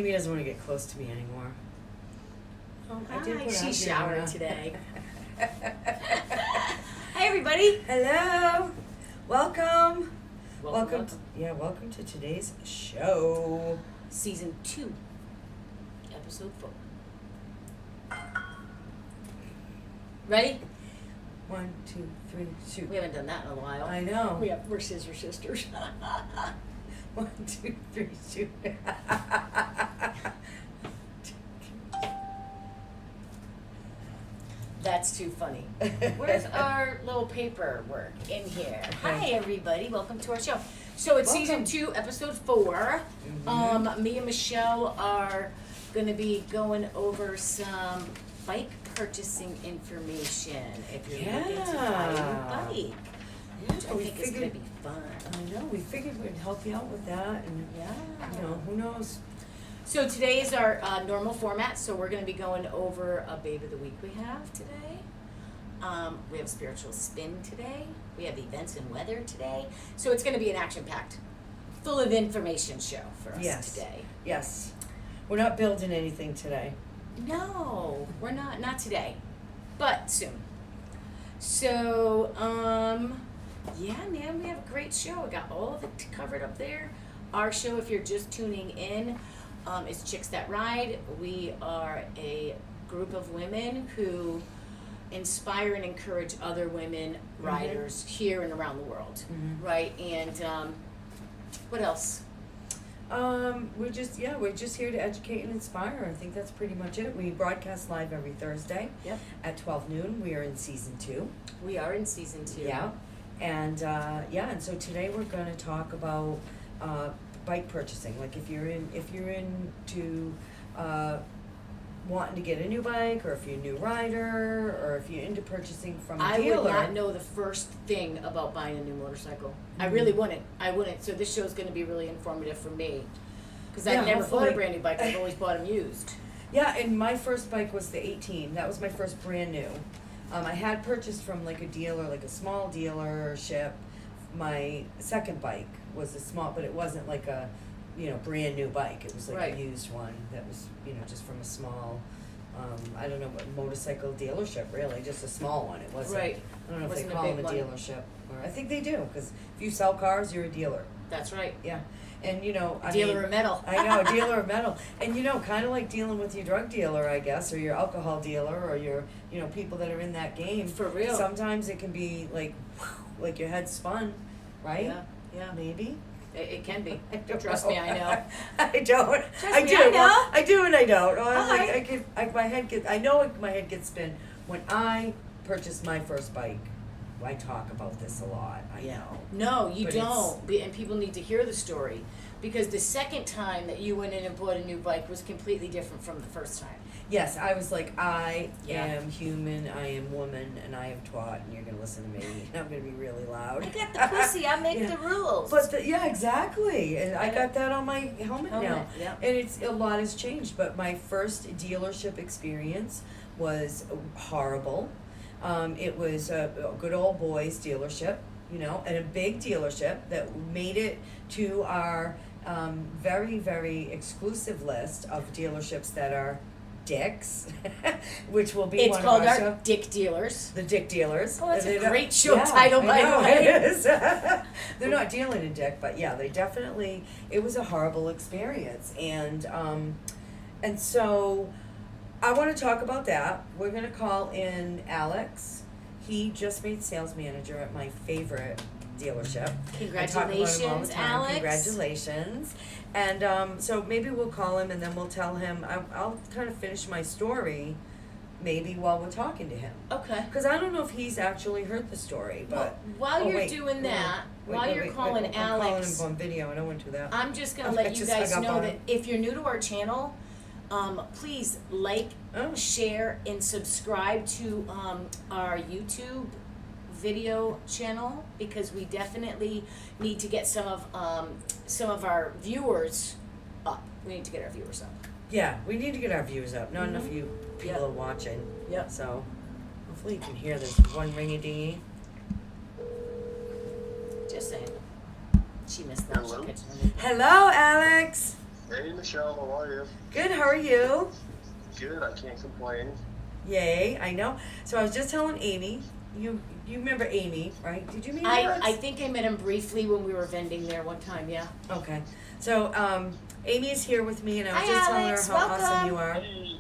Amy doesn't want to get close to me anymore. Oh, I did put She's on showering camera. today. Hi, everybody. Hello. Welcome. Welcome. Welcome to today's show. Season 2, episode 4. Ready? 1, 2, 3, shoot. We haven't done that in a while. I know. We're scissor sisters. 1, 2, 3, shoot. That's too funny. Where's our little paperwork in here? Okay. Hi, everybody. Welcome to our show. So it's Welcome. season 2, episode 4. Mhm. Me and Michelle are going to be going over some bike purchasing information. If you're looking to buy a new bike, which I we think is going figured- to be fun. I know. We figured we'd help you out with that, and Yeah. who knows? So today is our normal format, so we're going to be going over a Babe of the Week we have today. We have spiritual spin today. We have events and weather today. So it's going to be an action-packed, full of information show for us Yes. today. Yes. We're not building anything today. No, we're not today, but soon. So, yeah, man, we have a great show. We got all of it covered up there. Our show, if you're just tuning in, is Chicks That Ride. We are a group of women who inspire and encourage other women riders here and around the world, right? And what else? We're just here to educate and inspire. I think that's pretty much it. We broadcast live every Thursday Yep. at 12 noon. We are in season 2. We are in season 2. Yeah. And and so today we're going to talk about bike purchasing. Like if you're into wanting to get a new bike, or if you're a new rider, or if you're into purchasing from a dealer. I would not know the first thing about buying a new motorcycle. I really wouldn't. So this show is going to be really informative for me. Because I've never bought hopefully. a brand new bike. I've always bought them used. Yeah, and my first bike was the 18. That was my first brand new. I had purchased from like a dealer, like a small dealership. My second bike was a small, but it wasn't like a, brand new bike. It was like Right. a used one that was, just from a small, I don't know, what motorcycle dealership really, just a small one. It wasn't. Right. I don't know if Wasn't they a call big them a one. dealership, or I think they do, because if you sell cars, you're a dealer. That's right. Yeah, and Dealer of metal. I know, dealer of metal. And kind of like dealing with your drug dealer, I guess, or your alcohol dealer, or your, people that are in that game. For real. Sometimes it can be like, like your head spun, right? Yeah. Maybe. It can be. I don't Trust know. me, I know. I don't. Trust I me, do. I know. Well, I do and I don't. Well, I'm Alright. like, my head gets. I know my head gets spin when I purchased my first bike. I talk about this a lot. I know. No, you But don't. And people need to hear the story. Because the second time that you went in and bought a new bike was completely different from the first time. Yes, I was like, I Yeah. am human, I am woman, and I am twat, and you're gonna listen to me, and I'm gonna be really loud. I got the pussy, I make Yeah. the rules. But yeah, exactly, and I got that on my helmet now, yeah. and a lot has changed. But my first dealership experience was horrible. It was a good old boys dealership, and a big dealership that made it to our very, very exclusive list of dealerships that are dicks, which will be It's one called of our our show. Dick Dealers. The Dick Dealers. Oh, that's And a they don't- great show yeah, title, I by the know, way. It is. They're not dealing in dick, but yeah, they definitely. It was a horrible experience, and so I want to talk about that. We're gonna call in Alex. He just made sales manager at my favorite dealership. I talk about him all the Congratulations, time. Alex. Congratulations. And so maybe we'll call him and then we'll tell him. I'll kind of finish my story maybe while we're talking to him. Okay. Because I don't know if he's actually heard the story, but... While you're wait, doing that, wait, while wait, you're wait, calling I'm calling Alex, him on video. I don't want to do that. I'm just going to I let you just guys hung up know on that him. if you're new to our channel, please like, Oh. share, and subscribe to our YouTube video channel, because we definitely need to get some of our viewers up. We need to get our viewers up. Yeah, we need to get our views up. Not enough you people Yep. are watching. Yep. So hopefully you can hear this one ringy dingy. Just saying. She missed that. Hello? She catching it. Hello, Alex. Hey Michelle, how are you? Good, how are you? Good, I can't complain. Yay, I know. So I was just telling Amy, you remember Amy, right? Did you meet Alex? I think I met him briefly when we were vending there one time, yeah. Okay. So Amy's here with me, and I was Hi, just telling Alex. her how awesome Welcome. you are. Hey.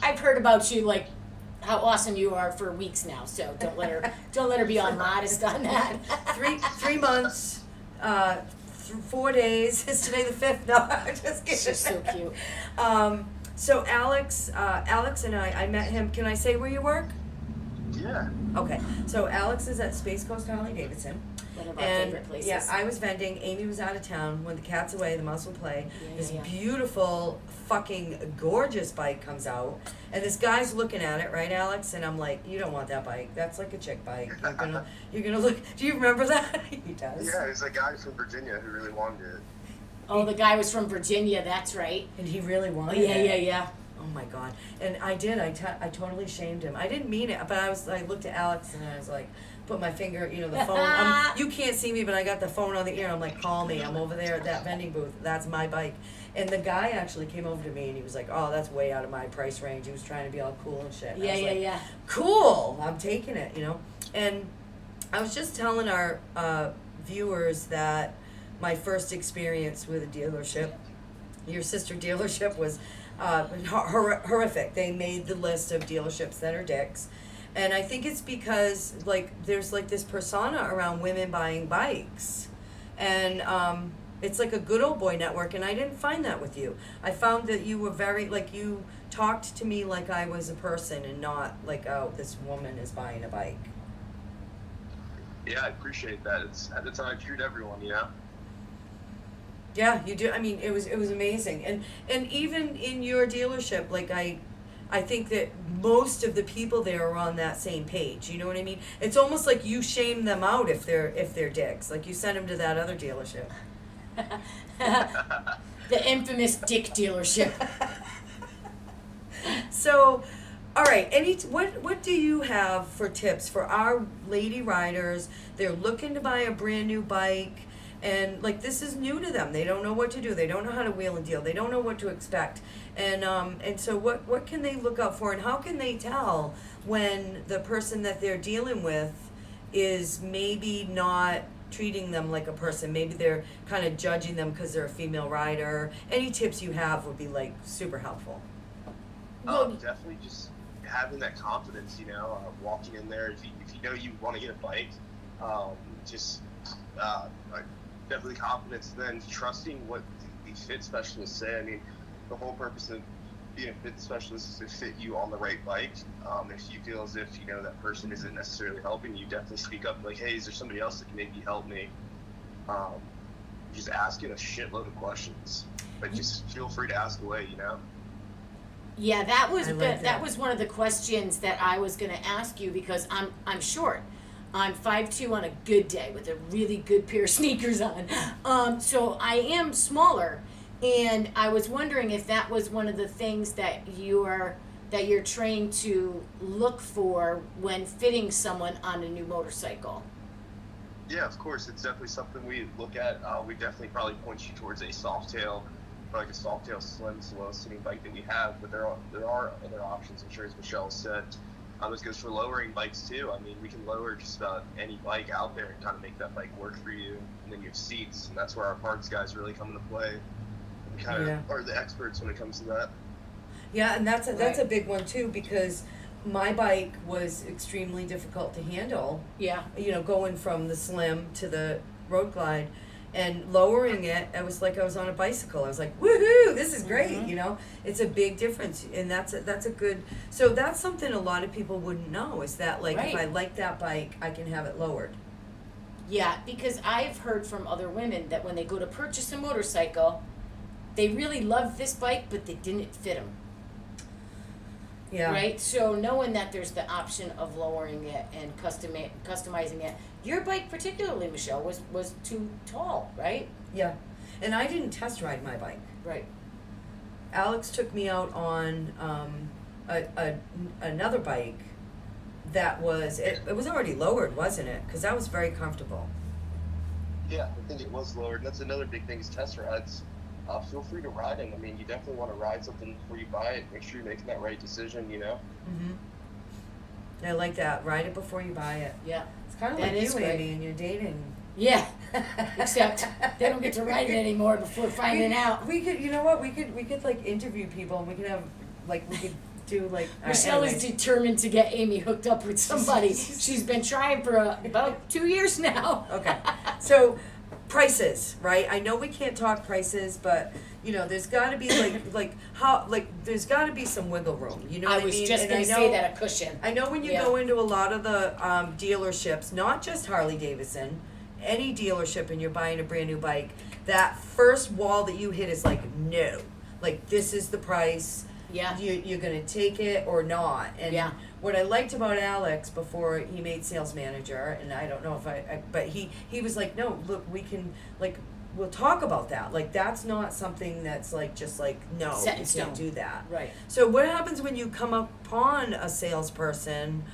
I've heard about you, like, how awesome you are for weeks now, so don't let her be all modest on that. 3 months, 4 days. Is today the 5th? No, I'm just kidding. She's so cute. So Alex and I met him. Can I say where you work? Yeah. Okay. So Alex is at Space Coast Harley Davidson. One of our And favorite places. yeah, I was vending. Amy was out of town. When the cat's away, the mouse will play. Yeah, This yeah. beautiful, fucking gorgeous bike comes out, and this guy's looking at it, right, Alex? And I'm like, you don't want that bike. That's like a chick bike. You're gonna look. Do you remember that? He does. Yeah, there's a guy from Virginia who really wanted it. Oh, the guy was from Virginia, that's right. And he really Oh, wanted yeah, it. yeah, yeah. Oh my god! And I did. I totally shamed him. I didn't mean it, but I looked at Alex and I was like, put my finger, the phone. You can't see me, but I got the phone on the ear. I'm like, call me. I'm over there at that vending booth. That's my bike. And the guy actually came over to me and he was like, oh, that's way out of my price range. He was trying to be all cool and shit. And I Yeah, was yeah, like, yeah. Cool. I'm taking it. And I was just telling our viewers that my first experience with a dealership, your sister dealership, was horrific. They made the list of dealerships that are dicks. And I think it's because, like, there's, like, this persona around women buying bikes. And it's like a good old boy network, and I didn't find that with you. I found that you were very, like, you talked to me like I was a person and not like, oh, this woman is buying a bike. Yeah, I appreciate that. That's how I treat everyone, Yeah, you do. I mean, it was amazing, and even in your dealership, like I think that most of the people there are on that same page. You know what I mean? It's almost like you shame them out if they're dicks. Like you send them to that other dealership. The infamous dick dealership. So, all right. What do you have for tips for our lady riders? They're looking to buy a brand new bike. And like this is new to them. They don't know what to do. They don't know how to wheel and deal. They don't know what to expect. And so what can they look out for, and how can they tell when the person that they're dealing with is maybe not treating them like a person? Maybe they're kind of judging them because they're a female rider. Any tips you have would be like super helpful. Definitely just having that confidence, walking in there. If you know you want to get a bike, definitely confidence, then trusting what the fit specialists say. I mean, the whole purpose of being a fit specialist is to fit you on the right bike. If you feel as if that person isn't necessarily helping you, definitely speak up, like, hey, is there somebody else that can maybe help me? Just asking a shitload of questions, but just feel free to ask away. Yeah, that was I like that. was one of the questions that I was going to ask you, because I'm short. I'm 5'2" on a good day with a really good pair of sneakers on. So I am smaller, and I was wondering if that was one of the things that you're trained to look for when fitting someone on a new motorcycle. Yeah, of course, it's definitely something we look at. We definitely probably point you towards a Softail, or like a Softail Slim, it's the lowest sitting bike that we have, but there are other options, I'm sure, as Michelle said. This goes for lowering bikes too. I mean, we can lower just about any bike out there and kind of make that bike work for you. And then you have seats, and that's where our parts guys really come into play. We kind of are the experts when it comes to that. Yeah, and that's a big one too, because my bike was extremely difficult to handle. Yeah. Going from the Slim to the Road Glide. And lowering it, I was like I was on a bicycle. I was like, woohoo, this is great, Mm-hmm. It's a big difference, and that's a good, so that's something a lot of people wouldn't know, is that, like, Right. if I like that bike, I can have it lowered. Yeah, because I've heard from other women that when they go to purchase a motorcycle, they really love this bike, but they didn't fit them. Yeah. Right? So knowing that there's the option of lowering it and customizing it. Your bike particularly, Michelle, was too tall, right? Yeah. And I didn't test ride my bike. Right. Alex took me out on another bike that was, it was already lowered, wasn't it? Because that was very comfortable. Yeah, I think it was lowered. And that's another big thing is test rides. feel free to ride them. I mean, you definitely want to ride something before you buy it. Make sure you're making that right decision, you know? I like that. Ride it before you buy it. Yeah. It's kind of That like is you, great. Amy, and you're dating. Yeah. Except they don't get to ride it anymore before finding out. We could, you know what? We could like interview people, and we could have like we could do like. Michelle is anyways. determined to get Amy hooked up with somebody. She's been trying for about 2 years now. Okay, so prices, right? I know we can't talk prices, but you know, there's got to be there's got to be some wiggle room. You know I what I was mean? just And going I to know- say that, a cushion. I know when you Yeah. go into a lot of the dealerships, not just Harley Davidson, any dealership, and you're buying a brand new bike, that first wall that you hit is like, no, like this is the price. Yeah. You're gonna take it or not. And Yeah. what I liked about Alex before he made sales manager, and I don't know if but he was like, no, look, we can like. We'll talk about that. Like that's not something that's like just like no, Set in you stone. can't do that. Right. So what happens when you come upon a salesperson,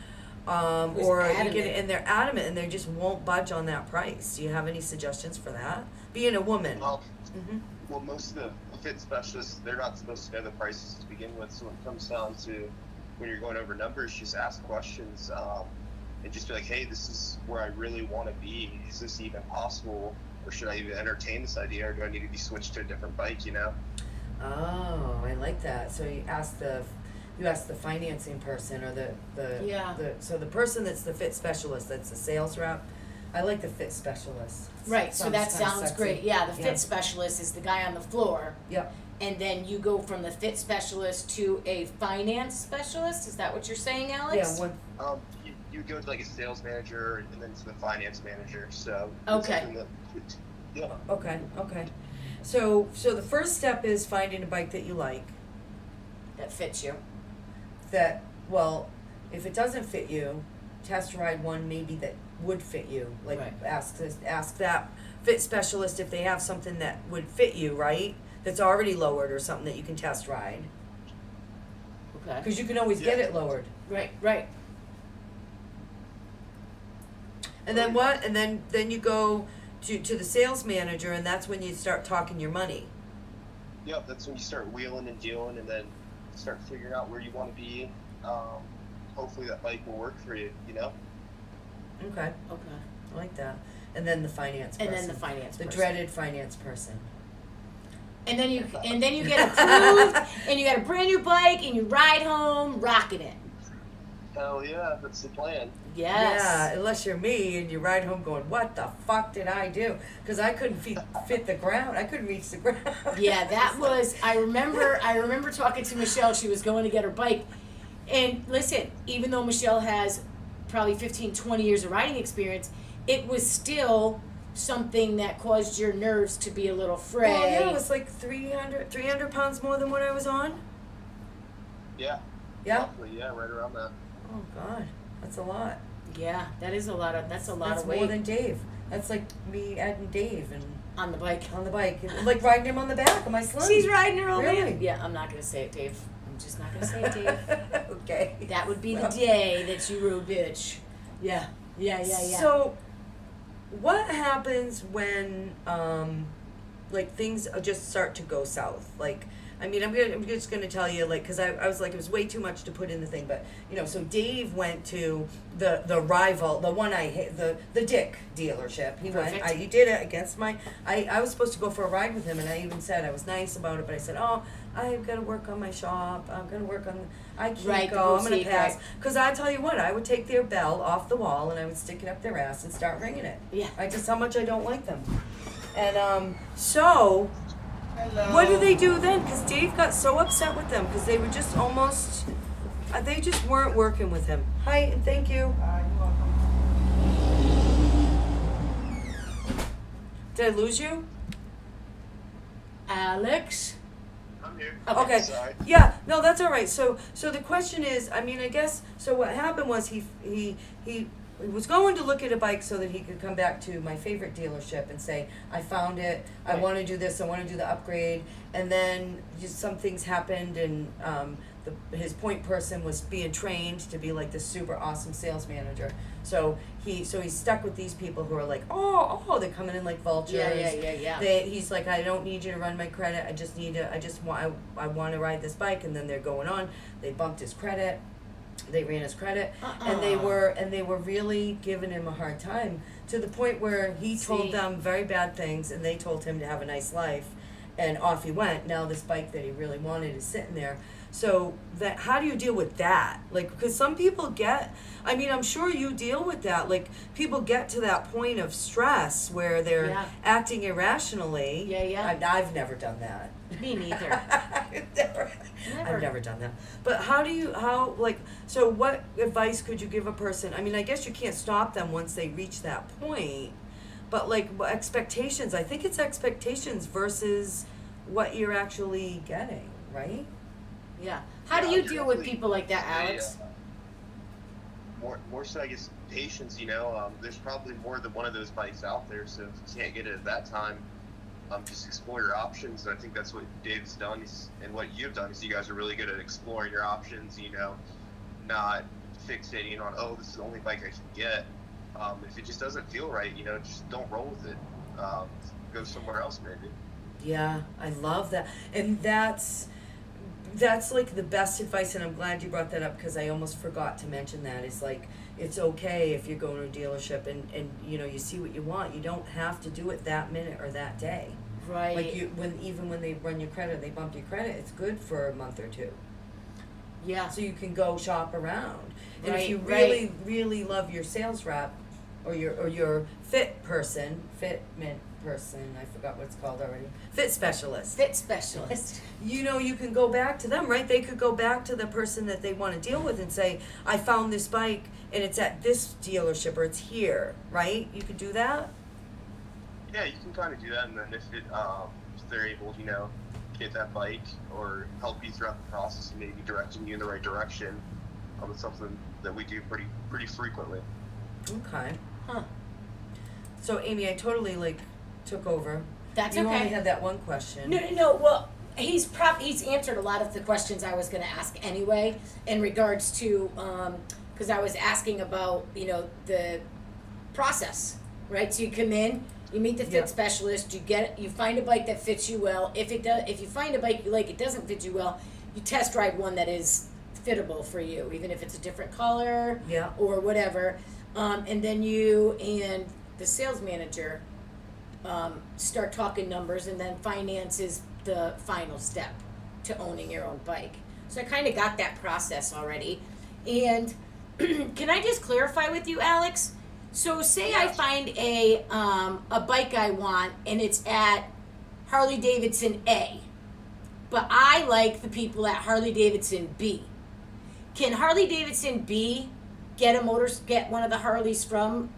Who's or you adamant. get and they're adamant and they just won't budge on that price? Do you have any suggestions for that? Being a woman. Well, Mhm. well, most of the fit specialists, they're not supposed to know the prices to begin with. So when it comes down to when you're going over numbers, just ask questions and just be like, hey, this is where I really want to be. Is this even possible? Or should I even entertain this idea, or do I need to be switched to a different bike, you know? Oh, I like that. So you ask the financing person or Yeah. so the person that's the fit specialist, that's the sales rep. I like the fit specialist. Right, so that kinda sounds sexy. great. Yeah, the fit Yeah. specialist is the guy on the floor. Yep. And then you go from the fit specialist to a finance specialist. Is that what you're saying, Alex? Yeah. You go to like a sales manager and then to the finance manager. So Okay. it's something that, yeah. Okay. So the first step is finding a bike that you like. That fits you. That, well, if it doesn't fit you, test ride one maybe that would fit you. Like Right. ask that fit specialist if they have something that would fit you, right? That's already lowered or something that you can test ride. Okay. Because you can always get Yeah. it lowered. Right. And then what? And then you go to the sales manager, and that's when you start talking your money. Yep, that's when you start wheeling and dealing, and then start figuring out where you want to be. Hopefully that bike will work for you, you know? Okay, Okay. I like that. And then the finance person. And then the finance The person. dreaded finance person. And then you get approved, and you got a brand new bike, and you ride home rocking it. Hell yeah, that's the plan. Yes. Yeah, unless you're me and you ride home going, what the fuck did I do? Because I couldn't fit the ground. I couldn't reach the ground. Yeah, that was. I remember talking to Michelle. She was going to get her bike, and listen, even though Michelle has probably 15, 20 years of riding experience, it was still something that caused your nerves to be a little fray. Well, yeah, it was like 300 pounds more than what I was on. Yeah. Yeah. Roughly, yeah, right around that. Oh God, that's a lot. Yeah, that is a lot of. That's a lot That's of weight more than Dave. That's like me adding Dave and on the bike. on the bike, and like riding him on the back of my slim. She's riding her own Really? man. Yeah, I'm not gonna say it, Dave. I'm just not gonna say it, Dave. Okay. That would be the Well. day that you rode bitch. Yeah. So, what happens when, like, things just start to go south? Like, I mean, I'm just gonna tell you, like, because I was like, it was way too much to put in the thing, but, you know, so Dave went to the rival, the one I hate, the Dick dealership. He Perfect. went, he did it against I was supposed to go for a ride with him, and I even said, I was nice about it, but I said, oh, I've got to work on my shop, I'm gonna work on, I can't Right, the go, I'm gonna boutique, pass. right. Because I tell you what, I would take their bell off the wall, and I would stick it up their ass and start ringing it. Yeah. Just how much I don't like them. And so, what do they do then? Because Dave got so upset with them because they were just almost, they just weren't working with him. Hi, and thank you. Did I lose you? Alex. I'm here. Okay. Sorry. Yeah, no, that's all right. So the question is, I mean, I guess, so what happened was he was going to look at a bike so that he could come back to my favorite dealership and say, I found it, I Right. want to do this, I want to do the upgrade, and then just some things happened, and his point person was being trained to be like this super awesome sales manager. So he's stuck with these people who are like, oh, they're coming in like vultures. Yeah. He's like, I don't need you to run my credit. I want to ride this bike, and then they're going on. They bumped his credit. They ran his credit, and they were really giving him a hard time, to the point where he told them very bad things, and they told him to have a nice life, and off he went. Now this bike that he really wanted is sitting there. So that, how do you deal with that? Like, because some people I'm sure you deal with that. Like, people get to that point of stress where they're acting irrationally. Yeah. I've never done that. Me neither. I've never done that. But so what advice could you give a person? I mean, I guess you can't stop them once they reach that point. But like, expectations, I think it's expectations versus what you're actually getting, right? Yeah. How do you deal with people like that, Alex? More so, I guess, patience. There's probably more than one of those bikes out there. So if you can't get it at that time, just explore your options. And I think that's what Dave's done, and what you've done is you guys are really good at exploring your options. Not fixating on, this is the only bike I can get. If it just doesn't feel right, just don't roll with it. Go somewhere else, maybe. Yeah, I love that, and that's like the best advice, and I'm glad you brought that up, because I almost forgot to mention that. It's like, it's okay if you're going to a dealership and you see what you want. You don't have to do it that minute or that day. Right. Like, even when they run your credit, they bump your credit, it's good for a month or two. Yeah. So you can go shop around. And if you really love your sales rep, or your fitment person, I forgot what it's called already. Fit specialist. You can go back to them, right? They could go back to the person that they want to deal with and say, I found this bike and it's at this dealership, or it's here, right? You could do that? Yeah, you can kind of do that, and then if they're able to, get that bike or help you throughout the process and maybe directing you in the right direction, it's something that we do pretty frequently. Okay. Huh. So Amy, I totally took over. That's you okay. You only had that one question. No. Well, he's answered a lot of the questions I was going to ask anyway, in regards to because I was asking about the process, right? So you come in, you meet the fit specialist, you find a bike that fits you well. If you find a bike you like, it doesn't fit you well, you test ride one that is fittable for you, even if it's a different color or whatever. And then you and the sales manager start talking numbers, and then finance is the final step to owning your own bike. So I kind of got that process already. And can I just clarify with you, Alex? So say I find a bike I want, and it's at Harley Davidson A, but I like the people at Harley Davidson B. Can Harley Davidson B get one of the Harleys from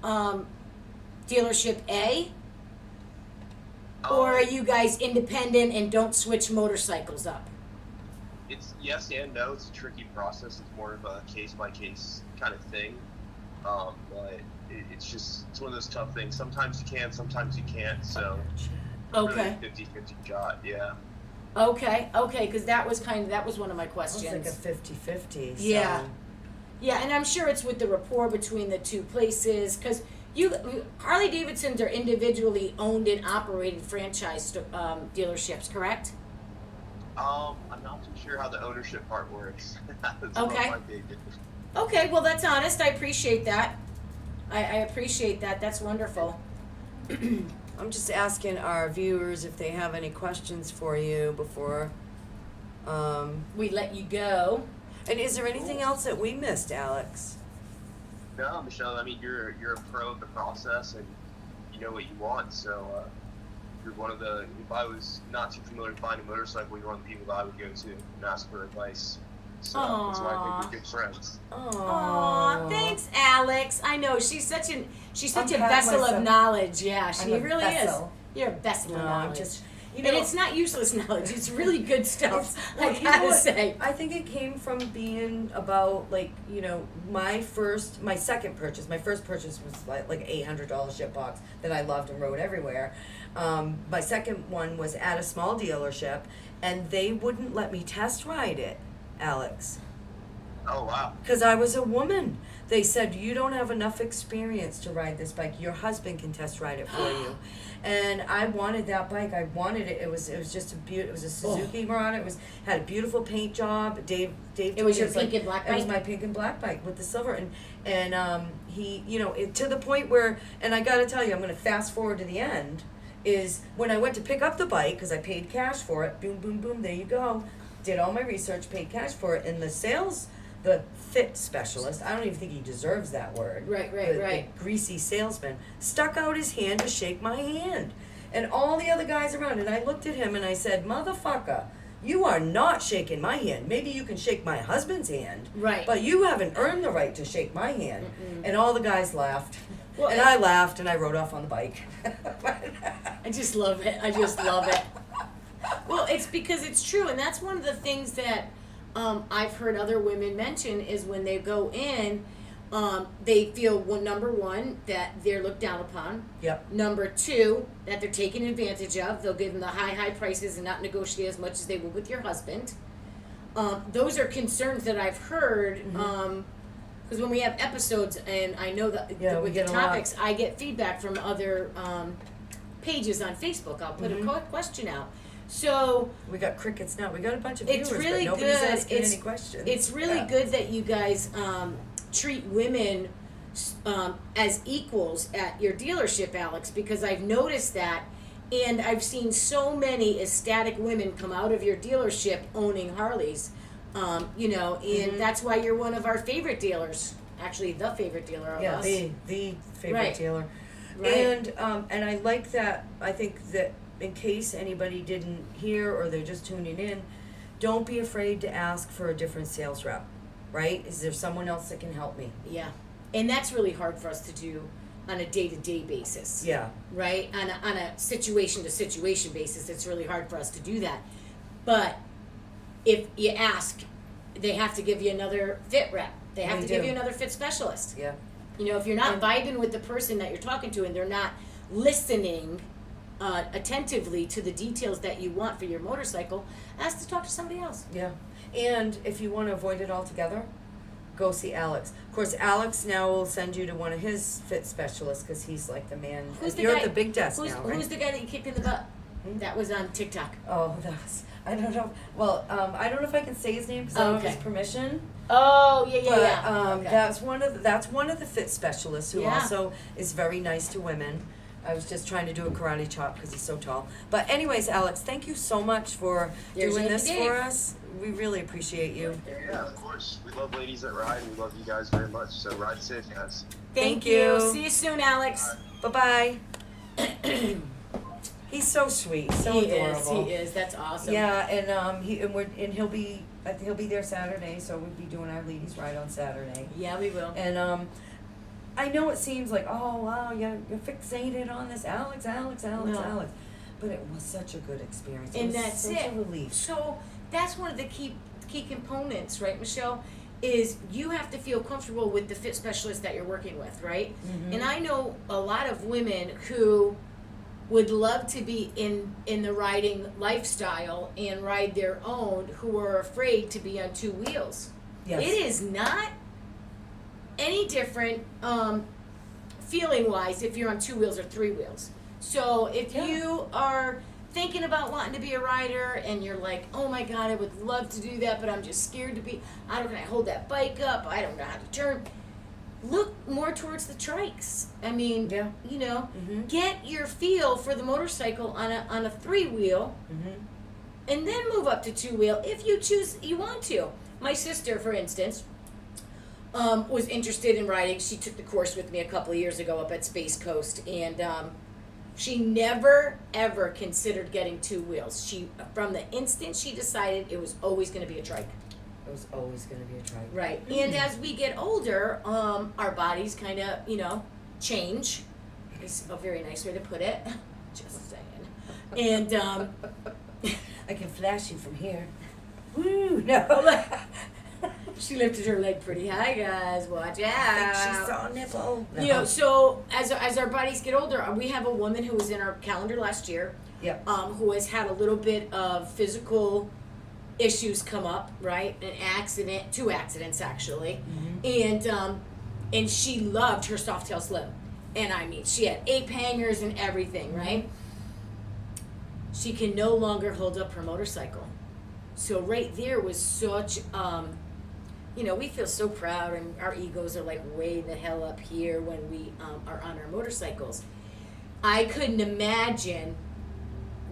dealership A? Or are you guys independent and don't switch motorcycles up? It's yes and no. It's a tricky process. It's more of a case-by-case kind of thing. But it's one of those tough things. Sometimes you can, sometimes you can't. So okay, really 50-50 shot. Yeah. Okay, because that was one of my questions. It's like a 50-50. So. Yeah, and I'm sure it's with the rapport between the two places, because Harley Davidsons are individually owned and operated franchise dealerships, correct? I'm not too sure how the ownership part works. Okay. Okay, well, that's honest. I appreciate that. I appreciate that. That's wonderful. I'm just asking our viewers if they have any questions for you before we let you go. And is there anything else that we missed, Alex? No, Michelle. I mean, you're a pro of the process, and you know what you want. So you're one of the. If I was not too familiar with buying a motorcycle, you're one of the people that I would go to and ask for advice. So that's why I think we're good friends. Aww, thanks, Alex. I know she's such a vessel of knowledge. Yeah, she really is. You're a vessel of knowledge. And it's not useless knowledge. It's really good stuff. I gotta say. I think it came from being about my second purchase. My first purchase was like $800 ship box that I loved and rode everywhere. My second one was at a small dealership, and they wouldn't let me test ride it. Alex. Oh wow. Because I was a woman. They said, you don't have enough experience to ride this bike. Your husband can test ride it for you. And I wanted that bike. I wanted it. It was just it was a Suzuki Marauder. It had a beautiful paint job. Dave. It was your pink and black It was bike? my pink and black bike with the silver. And he, to the point where, and I got to tell you, I'm going to fast forward to the end. Is when I went to pick up the bike because I paid cash for it. Boom, boom, boom. There you go. Did all my research, paid cash for it, and the fit specialist, I don't even think he deserves that word. Right. The greasy salesman stuck out his hand to shake my hand. And all the other guys around, and I looked at him and I said, motherfucker, you are not shaking my hand. Maybe you can shake my husband's hand. Right. But you haven't earned the right to shake my hand. Mm-mm. And all the guys laughed. Well, and I laughed and I rode off on the bike. I just love it. I just love it. Well, it's because it's true, and that's one of the things that I've heard other women mention is when they go in, they feel, well, number one, that they're looked down upon. Yep. Number two, that they're taken advantage of. They'll give them the high prices and not negotiate as much as they would with your husband. Those are concerns that I've heard. Because when we have episodes, and I know that Yeah, we with the get a lot. topics, I get feedback from other pages on Facebook. I'll put a question out. So We got crickets now. We got a bunch of it's viewers, really but nobody's good. asking any questions. It's really Yeah. good that you guys treat women as equals at your dealership, Alex, because I've noticed that, and I've seen so many ecstatic women come out of your dealership owning Harleys. And that's why you're one of our favorite dealers. Actually, the favorite dealer of us. the favorite Right. dealer. Right. And I like that. I think that in case anybody didn't hear or they're just tuning in, don't be afraid to ask for a different sales rep, right? Is there someone else that can help me? Yeah, and that's really hard for us to do on a day-to-day basis. Yeah. Right? On a situation-to-situation basis, it's really hard for us to do that. But if you ask, they have to give you another fit rep. They have to give you another fit specialist. Yeah. If you're not vibing with the person that you're talking to and they're not listening attentively to the details that you want for your motorcycle, ask to talk to somebody else. Yeah. And if you want to avoid it altogether, go see Alex. Of course, Alex now will send you to one of his fit specialists because he's like the man. You're at the big desk now, right? Who's the guy that you kicked in the butt? That was on TikTok. Oh, I don't know. Well, I don't know if I can say his name because I don't have his Okay. permission. Oh, But Okay. that's one of the fit specialists who Yeah. also is very nice to women. I was just trying to do a karate chop because he's so tall. But anyways, Alex, thank you so much for There's doing Andy this Dave. for us. We really appreciate you. Yeah, of course. We love ladies that ride. We love you guys very much. So ride safe, guys. Thank Thank you. you. See you soon, Alex. Bye bye. He's so sweet, so He adorable. is. That's awesome. Yeah, and he'll be there Saturday, so we'll be doing our ladies ride on Saturday. Yeah, we will. And I know it seems like, oh wow, you're fixated on this Alex, No. but it was such a good experience. And it was that's such it. a relief. So that's one of the key components, right, Michelle? Is you have to feel comfortable with the fit specialist that you're working with, right? Mhm. And I know a lot of women who would love to be in the riding lifestyle and ride their own, who are afraid to be on two wheels. Yes. It is not any different feeling wise if you're on two wheels or three wheels. So if Yeah. you are thinking about wanting to be a rider and you're like, oh my god, I would love to do that, but I'm just scared to be, I don't know how to hold that bike up, I don't know how to turn. Look more towards the trikes. I mean, Yeah. Mhm. get your feel for the motorcycle on a three wheel, Mhm. and then move up to two wheel if you choose you want to. My sister, for instance, was interested in riding. She took the course with me a couple of years ago up at Space Coast, and she never ever considered getting two wheels. She, from the instant she decided, it was always going to be a trike. It was always going to be a trike. Right. And as we get older, our bodies kind of, change. Is a very nice way to put it. Just saying. And I can flash you from here. Woo! No. she lifted her leg pretty high, guys. Watch out. I think she saw a nipple. No. So as our bodies get older, we have a woman who was in our calendar last year, Yep. who has had a little bit of physical issues come up, right? An accident, 2 accidents actually, and she loved her Softail Slim, and I mean she had ape hangers and everything, right? She can no longer hold up her motorcycle, so right there was such we feel so proud, and our egos are like way the hell up here when we are on our motorcycles. I couldn't imagine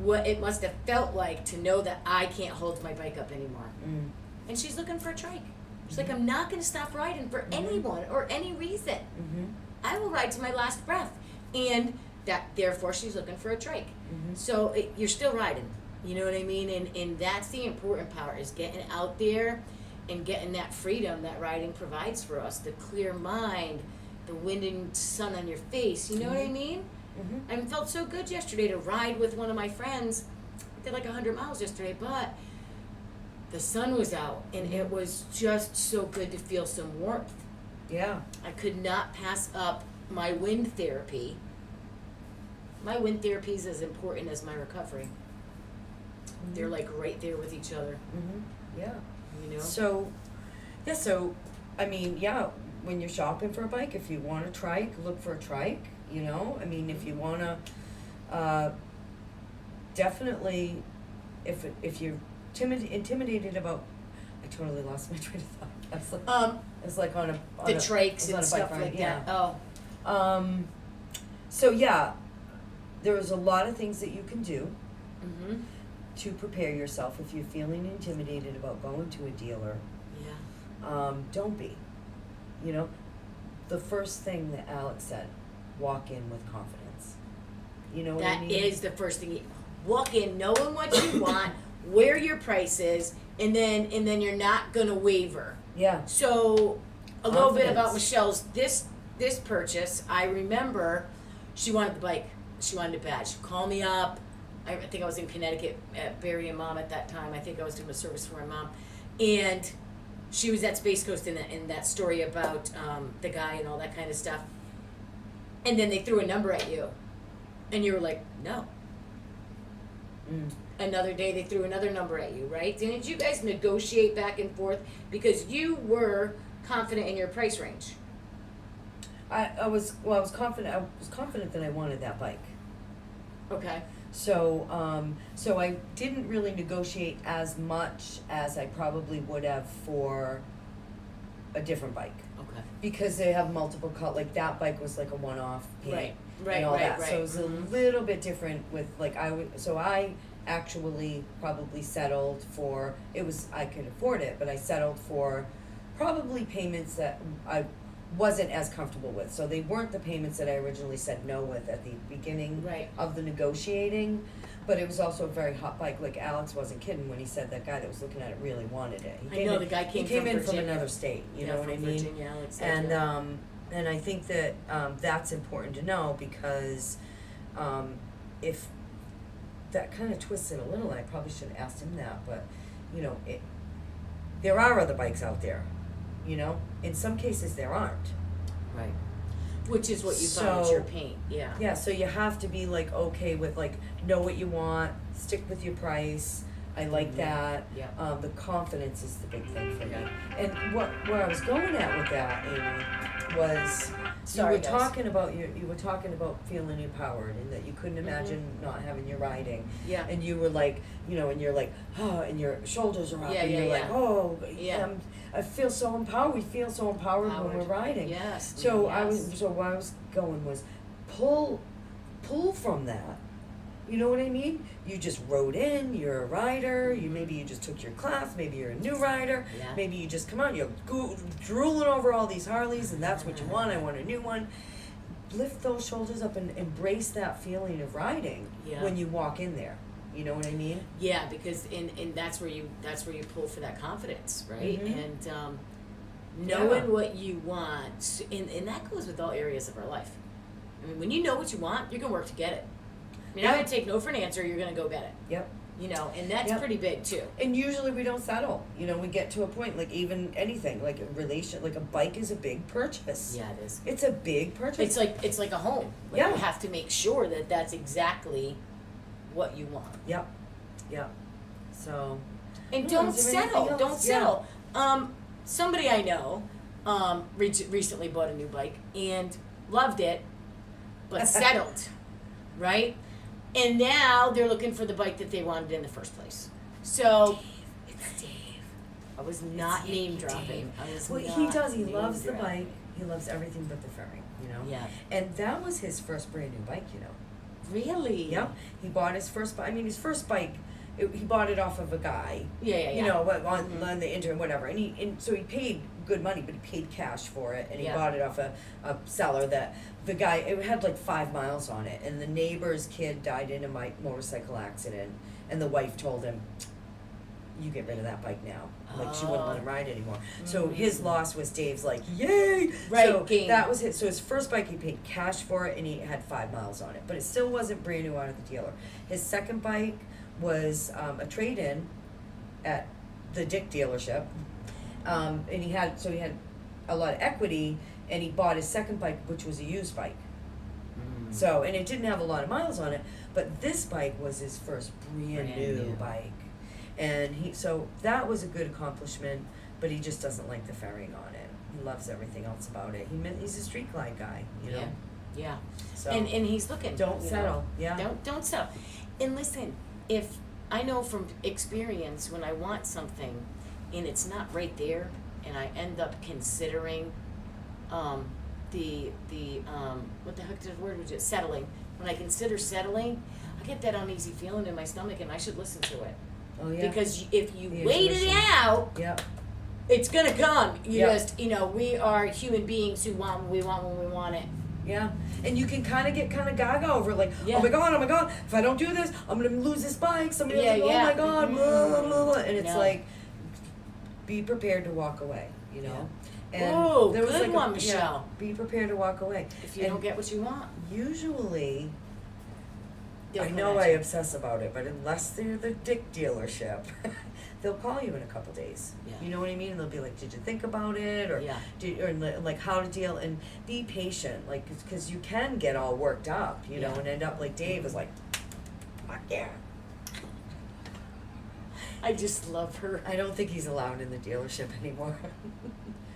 what it must have felt like to know that I can't hold my bike up anymore. And she's looking for a trike. She's like, I'm not going to stop riding for anyone or any reason. I will ride to my last breath. And therefore she's looking for a trike. So you're still riding. You know what I mean? And that's the important part, is getting out there and getting that freedom that riding provides for us. The clear mind, the wind and sun on your face. You know what I mean? I felt so good yesterday to ride with one of my friends. I did like 100 miles yesterday, but the sun was out, and it was just so good to feel some warmth. Yeah. I could not pass up my wind therapy. My wind therapy is as important as my recovery. They're like right there with each other. Yeah. You know? So, I mean, when you're shopping for a bike, if you want a trike, look for a trike, you know? I mean, if you want to, definitely, if you're intimidated about, I totally lost my train of thought. It's like on a the trikes and stuff ride, like yeah. that. Oh. So there's a lot of things that you can do to prepare yourself if you're feeling intimidated about going to a dealer. Yeah. Don't be. You know, the first thing that Alex said, walk in with confidence. You know what I mean? That is the first thing. Walk in knowing what you want, where your price is, and then you're not gonna waver. Yeah. So a little bit about Confidence. Michelle's this purchase. I remember she wanted the bike. She wanted it bad. She'd call me up. I think I was in Connecticut at Barry and Mom at that time. I think I was doing a service for my mom, and she was at Space Coast in that story about the guy and all that kind of stuff. And then they threw a number at you, and you were like, no. Another day they threw another number at you, right? Didn't you guys negotiate back and forth because you were confident in your price range? I was confident. I was confident that I wanted that bike. Okay. So I didn't really negotiate as much as I probably would have for a different bike. Okay. Because they have multiple like that bike was like a one-off paint Right, and all that. right. So it was a little bit different with like I actually probably settled for I could afford it, but I settled for probably payments that I wasn't as comfortable with. So they weren't the payments that I originally said no with at the beginning of the negotiating. But it was also a very hot bike. Like Alex wasn't kidding when he said that guy that was looking at it really wanted it. I know the guy came from in Virginia. from another state. You know what I mean? Virginia, Alex said, And I think that that's important to know because if that kind of twists it a little, I probably should have asked him that, but you know, there are other bikes out there. You know, in some cases there aren't. Right. Which is what you found with your paint, yeah. Yeah, so you have to be like okay with like know what you want, stick with your price. I like that. Yeah. The confidence is the big thing for me. And where I was going at with that, Amy, was you were talking about feeling empowered and that you couldn't imagine not having your riding. Yeah. And you were like, you know, and you're like, oh, and your shoulders are up, and you're like, oh, I feel so empowered. We feel so empowered when we're riding. Yes. So where I was going was pull from that. You know what I mean? You just rode in, you're a rider, maybe you just took your class, maybe you're a new rider, maybe you just come out, you're drooling over all these Harleys and that's what you want, I want a new one. Lift those shoulders up and embrace that feeling of riding when you walk in there. You know what I mean? Yeah, because and that's where you pull for that confidence, right? And knowing what you want, and that goes with all areas of our life. I mean, when you know what you want, you're gonna work to get it. You're not gonna take no for an answer. You're gonna go get it. Yep. You know, and that's pretty big too. And usually we don't settle. You know, we get to a point like even anything like a bike is a big purchase. Yeah, it is. It's a big purchase. It's like a home. Like you have to make sure that that's exactly what you want. Yep. So, And No, don't is there anything settle. else? Don't settle. Somebody I know recently bought a new bike and loved it, but settled, right? And now they're looking for the bike that they wanted in the first place. So It's Dave. I was not It's name Dave. dropping. I was Well, not he does. He name loves the dropping. bike. He loves everything but the fairing, you know? Yeah. And that was his first brand new bike, you know? Really? Yep. He bought his first bike. I mean, his first bike, he bought it off of a guy. Yeah. You know, on the internet, whatever. And so he paid good money, but he paid cash for it, and he Yeah. bought it off a seller that the guy, it had like 5 miles on it, and the neighbor's kid died in a motorcycle accident, and the wife told him, you get rid of that bike now. Like, she wouldn't let him ride anymore. So his loss was Dave's like, yay! Right, So gain. that was his. So his first bike, he paid cash for it, and he had 5 miles on it. But it still wasn't brand new out of the dealer. His second bike was a trade-in at the Dick dealership. And he had a lot of equity, and he bought his second bike, which was a used bike. So, and it didn't have a lot of miles on it, but this bike was his first brand new bike. And so that was a good accomplishment, but he just doesn't like the fairing on it. He loves everything else about it. He's a street glide guy, you know. Yeah. So And he's looking. don't you settle. know. Yeah. Don't settle. And listen, if I know from experience when I want something and it's not right there and I end up considering the what the heck the word was it? Settling. When I consider settling, I get that uneasy feeling in my stomach and I should listen to it. Oh yeah. Because if you The wait it intuition. out, Yep. it's gonna come. You Yep. just, we are human beings who want what we want when we want it. Yeah. And you can kind of get kind of gaga over it, like, Yeah. oh my god, if I don't do this, I'm gonna lose this bike. Somebody else, Yeah, oh yeah. my god, blah, blah, blah. And it's No. like, be prepared to walk away, you know. And Ooh, there was good like one, Michelle. be prepared to walk away. If you And don't get what you want, usually, they'll I come know at I you. obsess about it, but unless they're the Dick dealership, they'll call you in a couple days. Yeah. You know what I mean? And they'll be like, "Did you think about it?" Or, Yeah. like how to deal, and be patient, like, because you can get all worked up, you know, Yeah. and end up like Dave is like, "Fuck yeah." I just love her. I don't think he's allowed in the dealership anymore,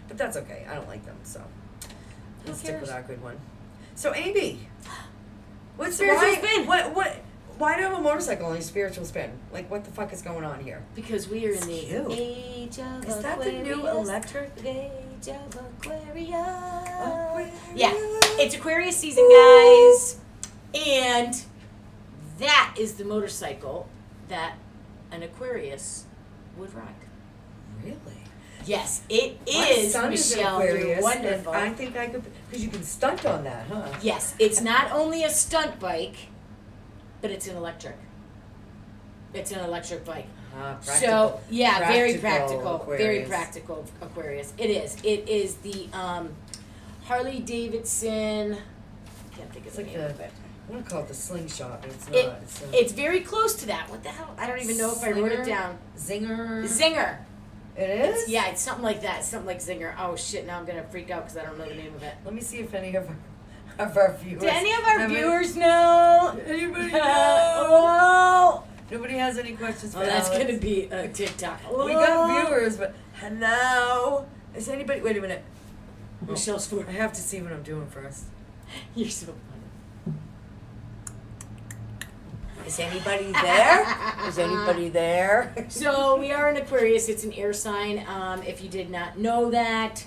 but that's okay. I don't like them, so we'll stick cares? with our good one. So, Amy, what's Spiritual why? spin. What? Why do you have a motorcycle on your spiritual spin? Like, what the fuck is going on here? Because we are in It's the cute. age of Is that the new Aquarius. electric? Age of Aquarius. Aquarius. Yeah, it's Aquarius season, guys. And that is the motorcycle that an Aquarius would ride. Really? Yes, it My is, son Michelle. is an You're Aquarius, wonderful. and I think I could, because you can stunt on that, huh? Yes, it's not only a stunt bike, but it's an electric. It's an electric bike. So yeah, very practical, very Aquarius. practical Aquarius. It is. It is the Harley Davidson. I can't think of It's the like name of it. I want to call it the slingshot, but it's not. It, It's it's very close to that. What the hell? I don't even know if I wrote it Slinger? down. Zinger. Zinger. It is? It's, yeah, it's something like that. It's something like Zinger. Oh shit! Now I'm gonna freak out because I don't know the name of it. Let me see if any of our viewers. Do any of our have viewers know? Anybody know? Oh, Nobody has any questions for well, that's Alex? gonna be a TikTok. We got viewers, but hello. Is anybody? Wait a minute. Michelle's for. I have to see what I'm doing first. You're so funny. Is anybody there? Is anybody there? So we are in Aquarius. It's an air sign. If you did not know that,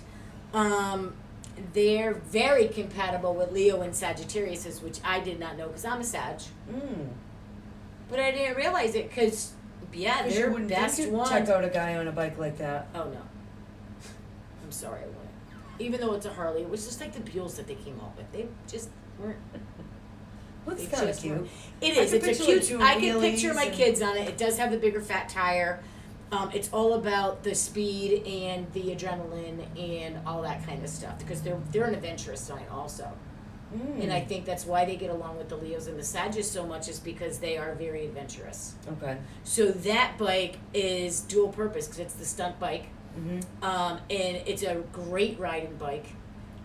they're very compatible with Leo and Sagittarius, which I did not know because I'm a Sag. But I didn't realize it because, yeah, Because they're you wouldn't best think you'd one. check out a guy on a bike like that. Oh no, I'm sorry, I wouldn't. Even though it's a Harley, it was just like the Buells that they came up with. They just weren't. Looks They kind of just cute. weren't. It I is. can It's a picture, cute. like, doing I can picture wheelies my and- kids on it. It does have the bigger fat tire. It's all about the speed and the adrenaline and all that kind of stuff because they're an adventurous sign also. And I think that's why they get along with the Leos and the Sagittarius so much is because they are very adventurous. Okay. So that bike is dual purpose because it's the stunt bike, Mm-hmm. and it's a great riding bike.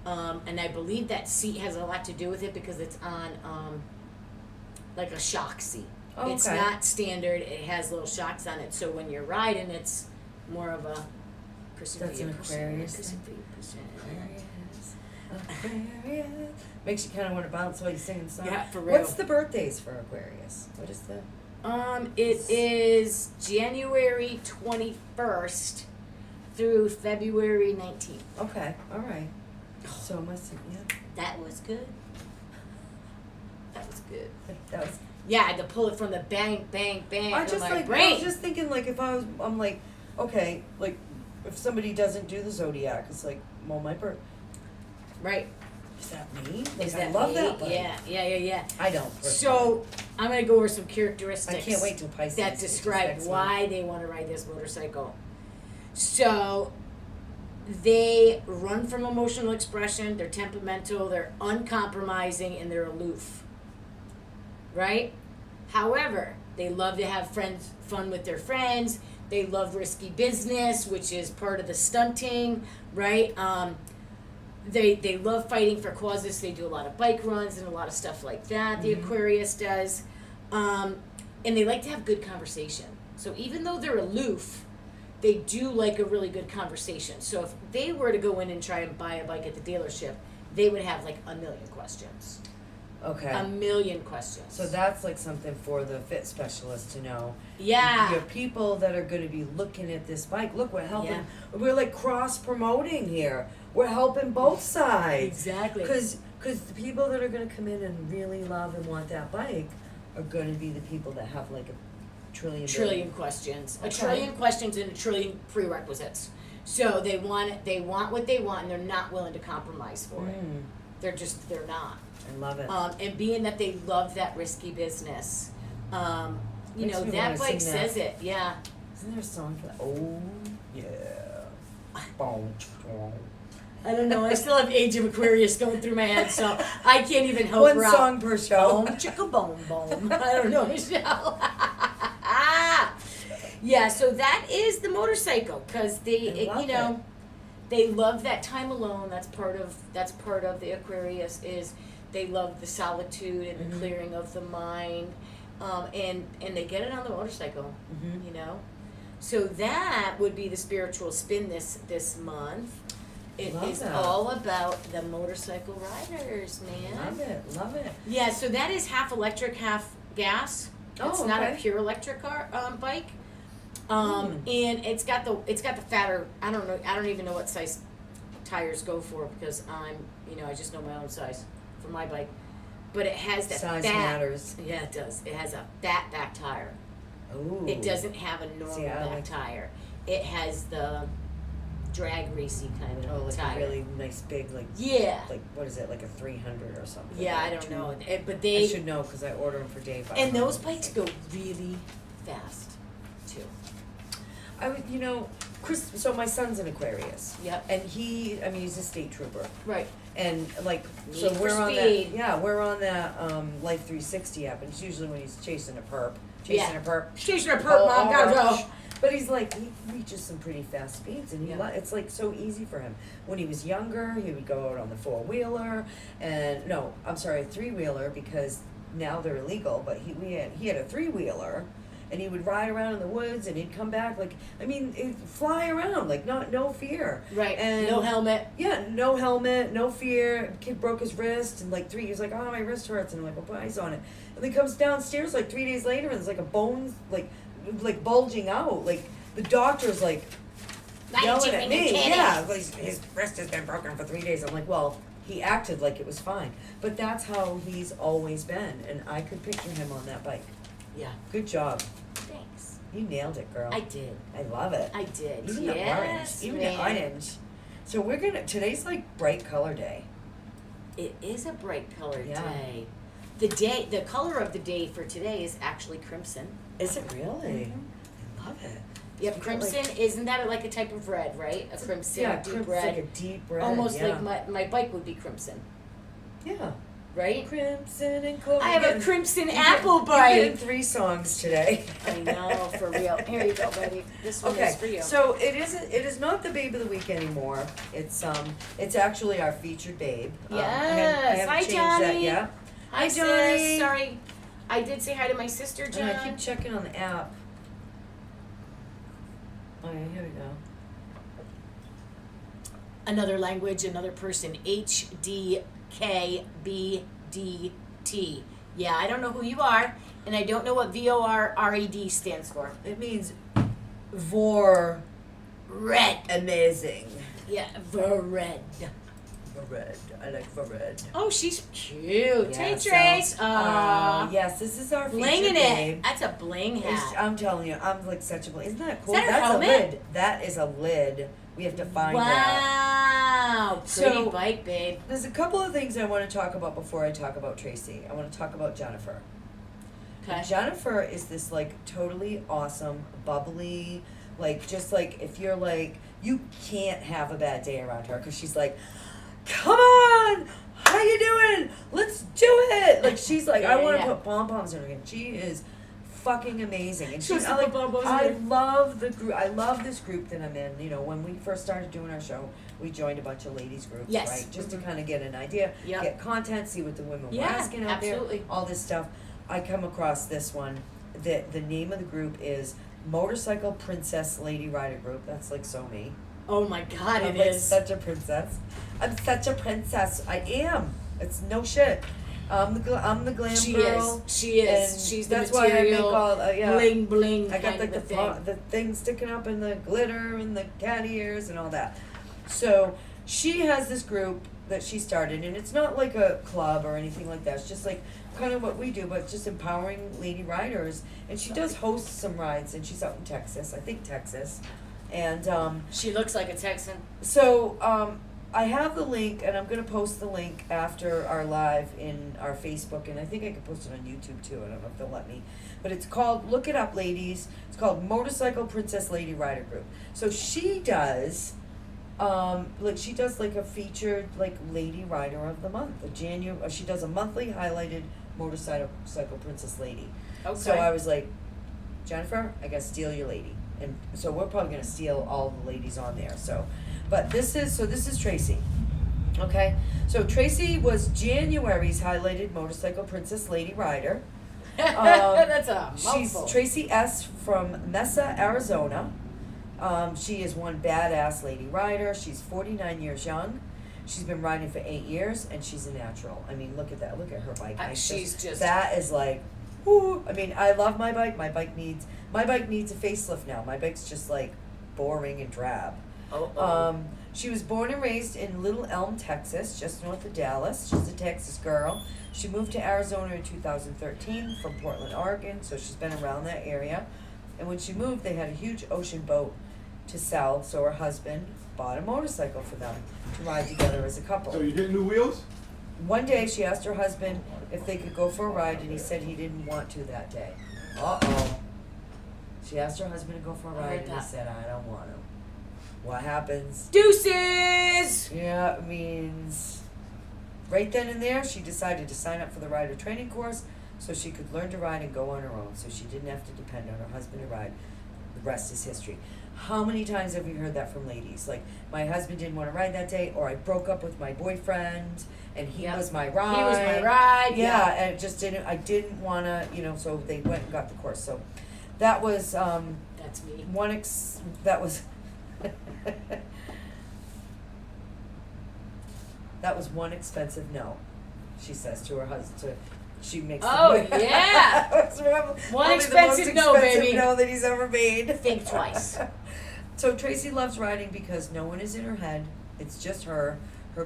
And I believe that seat has a lot to do with it because it's on like a shock seat. Oh, It's okay. not standard. It has little shocks on it, so when you're riding, it's more of a person That's for you, an Aquarius person thing? for you, person. Aquarius. Makes you kind of want to bounce while you sing the song. Yeah, for real. What's the birthdays for Aquarius? What is the? It is January 21st through February 19th. Okay, all right. So must yeah. That was good. That was good. That was. Yeah, I had to pull it from the bank I from just my like. brain. I was just thinking like if I'm like, okay, like if somebody doesn't do the zodiac, it's like, well, my birth. Right. Is that me? Like, Is I that love me? that. But Yeah. I don't. personally. So I'm gonna go over some characteristics. I can't wait till Pisces. that which is describe next why they want to ride this motorcycle. So they run from emotional expression, they're temperamental, they're uncompromising, and they're aloof. Right? However, they love to have fun with their friends. They love risky business, which is part of the stunting, right? They love fighting for causes. They do a lot of bike runs and a lot of stuff like that. The Aquarius does. And they like to have good conversation. So even though they're aloof, they do like a really good conversation. So if they were to go in and try and buy a bike at the dealership, they would have like a million questions. Okay. A million questions. So that's like something for the fit specialist to know. yeah. Your people that are going to be looking at this bike. Look, we're helping. Yeah. We're like cross promoting here. We're helping both sides. Exactly. Because the people that are going to come in and really love and want that bike are going to be the people that have like a trillion questions. A Okay. trillion questions and a trillion prerequisites. So they want what they want, and they're not willing to compromise for it. They're not. I love it. And being that they love that risky business, you Makes know, me that wanna bike sing that. says it. Yeah. Isn't there a song for that? Oh, yeah. Boom. I don't know. I still have Age of Aquarius going through my head, so I can't even help One her out. song per show. Boom, chicka boom boom. I don't know, Michelle. Yeah, so that is the motorcycle because I love you know, they love that time alone. That's part of the Aquarius is they love the solitude and the clearing of the mind, and they get it on the motorcycle. You know, so that would be the spiritual spin this month. It Love is that. all about the motorcycle riders, man. Love it. Yeah, so that is half electric, half gas. It's Oh, not a okay. pure electric car bike. And it's got the fatter. I don't even know what size tires go for because I just know my own size for my bike. But it has that Size fat. matters. Yeah, it does. It has a fat back tire. Ooh. It doesn't have a normal See, I back like- tire. It has the drag racy kind of Oh, like tire. a really nice big, like what is it, like a 300 or something? Yeah, I Like don't two- know. But I they should know because I order them for Dave. and those bikes go really fast too. I would, Chris. So my son's an Aquarius. Yep. And he's a state trooper. Right. And like, Need so for we're on speed. that. Yeah, we're on that Life 360 app, and it's usually when he's chasing a perp. Station or perp, mom, gotta go. But he's like, he reaches some pretty fast speeds, and Yeah. it's like so easy for him. When he was younger, he would go out on the 4-wheeler, and no, I'm sorry, a 3-wheeler because now they're illegal. But he had a 3-wheeler, and he would ride around in the woods, and he'd come back he'd fly around like no fear. Right. And No helmet. Yeah, no helmet, no fear. Kid broke his wrist, and like he's like, oh, my wrist hurts, and I'm like, well, put ice on it. And then comes downstairs like 3 days later, and there's like a bone like bulging out. Like the doctor's like yelling at me. Yeah, like his wrist has been broken for 3 days. I'm like, well, he acted like it was fine, but that's how he's always been, and I could picture him on that bike. Yeah. Good job. Thanks. You nailed it, girl. I did. I love it. I did. Even yes, the orange. Even man. the orange. So today's like bright color day. It is a bright colored Yeah. day. The color of the day for today is actually crimson. Is it really? Mhm. I love it. Yep, You got, crimson, isn't that like a type of red, right? A crimson, Yeah, deep it's red. like a deep red. Almost yeah. like my bike would be crimson, Yeah. right? Crimson and clover. I have a crimson You're apple getting bike. 3 songs today. I know, for real. Here you go, baby. This one is for Okay, you. so it is not the babe of the week anymore. It's actually our featured babe. I Yes. haven't Hi, changed that Johnny. yet. Hi, Johnny. sis. Sorry, I did say hi to my sister, John. And I keep checking on the app. Oh yeah, here we go. Another language, another person. HDKBDT. Yeah, I don't know who you are, and I don't know what VORRED stands for. It means vor Red. amazing. Yeah, Red. Red. I like red. Oh, she's cute. Hey, so, Trace. Aww. yes, this is our featured Blinging babe. it. That's a bling hat. I'm telling you, I'm like such a bling. Isn't that cool? Is that her That's helmet? a lid. That is a lid. We have to find out. Wow. Pretty So- bike, babe. There's a couple of things I want to talk about before I talk about Tracy. I want to talk about Jennifer. Okay. Jennifer is this like totally awesome, bubbly, like just like if you're like you can't have a bad day around her because she's like, come on, how you doing? Let's do it. Like she's like, I want to put pom poms in her hand. She is fucking amazing, and she's like, I love the group. I love this group that I'm in. You know, when we first started doing our show, we joined a bunch of ladies groups, Yes. right? Just to kind of get an idea, Yep. get content, see what the women were Yeah, asking out absolutely. there, all this stuff. I come across this one. The name of the group is Motorcycle Princess Lady Rider Group. That's like so me. Oh my God, I'm it like is. such a princess. I'm such a princess. I am. It's no shit. I'm the glam She girl. is. She is. and She's the that's why I make material. all yeah. Bling bling. I got kind like of the thing. the thing sticking up and the glitter and the cat ears and all that. So she has this group that she started, and it's not like a club or anything like that. It's just like kind of what we do, but just empowering lady riders. And she does host some rides, and she's out in Texas, I think Texas. And She looks like a Texan. so I have the link, and I'm gonna post the link after our live in our Facebook, and I think I can post it on YouTube too. I don't know if they'll let me, but it's called, look it up, ladies. It's called Motorcycle Princess Lady Rider Group. So she does, she does like a featured like Lady Rider of the Month. She does a monthly highlighted motorcycle princess lady. Okay. So I was like, Jennifer, I gotta steal your lady. And so we're probably gonna steal all the ladies on there. So, but this is Tracy. Okay, so Tracy was January's highlighted motorcycle princess lady rider. That's a mouthful. She's Tracy S. from Mesa, Arizona. She is one badass lady rider. She's 49 years young. She's been riding for 8 years, and she's a natural. I mean, look at that. Look at her bike. She's just that is like, whoo. I mean, I love my bike. My bike needs a facelift now. My bike's just like boring and drab. She was born and raised in Little Elm, Texas, just north of Dallas. She's a Texas girl. She moved to Arizona in 2013 from Portland, Oregon, so she's been around that area. And when she moved, they had a huge ocean boat to sell, so her husband bought a motorcycle for them to ride together as a couple. So you getting new wheels? One day, she asked her husband if they could go for a ride, and he said he didn't want to that day. Uh-oh. She asked her husband to go for a ride, and he said, I don't want to. What happens? deuces. Yeah, it means right then and there, she decided to sign up for the rider training course so she could learn to ride and go on her own, so she didn't have to depend on her husband to ride. The rest is history. How many times have you heard that from ladies? Like, my husband didn't want to ride that day, or I broke up with my boyfriend, and he was my ride. He was my ride. Yeah, and it just didn't, I didn't want to, so they went and got the course. So that was, That's me. that was, that was one expensive no, she says to her husband. She makes Oh, the yeah. One expensive no, baby. No that he's ever made. Think twice. So Tracy loves riding because no one is in her head. It's just her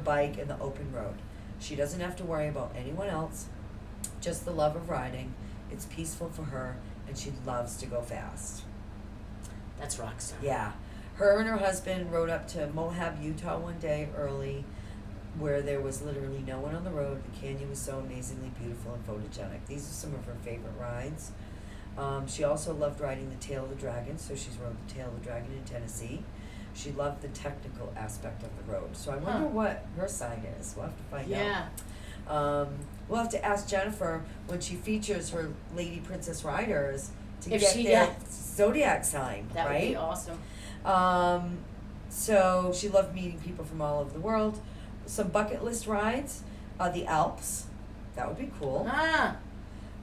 bike, and the open road. She doesn't have to worry about anyone else. Just the love of riding. It's peaceful for her, and she loves to go fast. That's rockstar. Yeah. Her and her husband rode up to Moab, Utah one day early, where there was literally no one on the road. The canyon was so amazingly beautiful and photogenic. These are some of her favorite rides. She also loved riding the Tail of the Dragon, so she's rode the Tail of the Dragon in Tennessee. She loved the technical aspect of the road. So I wonder what her sign is. We'll have to find out. We'll have to ask Jennifer when she features her Lady Princess Riders to get their zodiac sign, That right? would be awesome. So she loved meeting people from all over the world. Some bucket list rides, the Alps. That would be cool.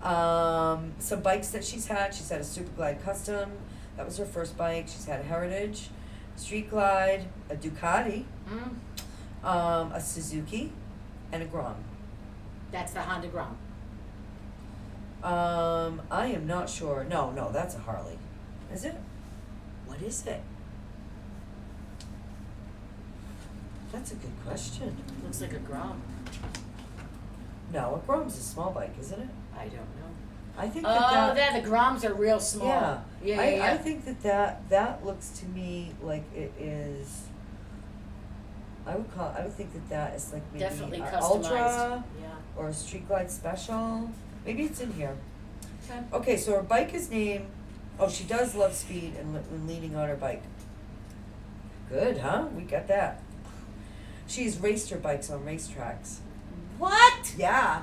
Some bikes that she's had. She's had a Super Glide Custom. That was her first bike. She's had a Heritage, Street Glide, a Ducati, a Suzuki, and a Grom. That's the Honda Grom. I am not sure. No, that's a Harley. Is it? What is it? That's a good question. Looks like a Grom. No, a Grom's a small bike, isn't it? I don't know. I think Oh, that the Groms are real small. yeah. Yeah. I think that looks to me like it is. I would think that is like maybe Definitely a customized. Ultra Yeah. or a Street Glide Special. Maybe it's in here. Okay. Okay, so her bike is named. Oh, she does love speed and leaning on her bike. Good, huh? We got that. She's raced her bikes on racetracks. What? Yeah.